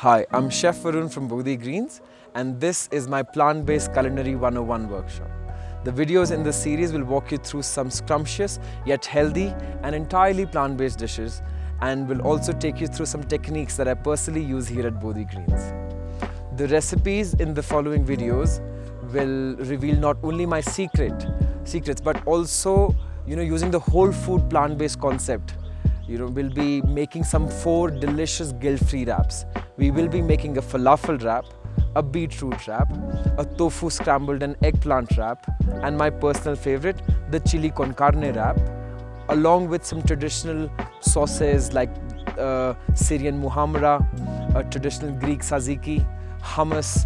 Hi, I'm Chef Varun from Bodhi Greens, and this is my plant-based culinary 101 workshop. The videos in this series will walk you through some scrumptious yet healthy and entirely plant-based dishes, and will also take you through some techniques that I personally use here at Bodhi Greens. The recipes in the following videos will reveal not only my secrets, but also using the whole food plant-based concept. We'll be making some 4 delicious guilt-free wraps. We will be making a falafel wrap, a beetroot wrap, a tofu scrambled and eggplant wrap, and my personal favorite, the chili con carne wrap, along with some traditional sauces like Syrian Muhammara, a traditional Greek Tzatziki, hummus,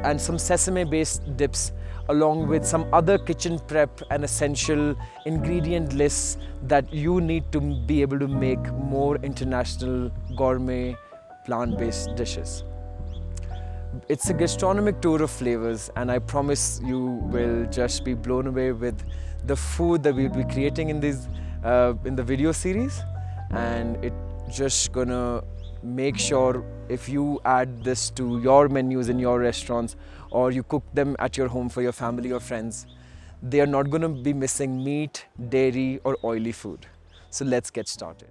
and some sesame-based dips, along with some other kitchen prep and essential ingredient lists that you need to be able to make more international gourmet plant-based dishes. It's a gastronomic tour of flavors, and I promise you will just be blown away with the food that we'll be creating in the video series. And it's just gonna make sure if you add this to your menus in your restaurants, or you cook them at your home for your family or friends, they are not going to be missing meat, dairy or oily food. So let's get started.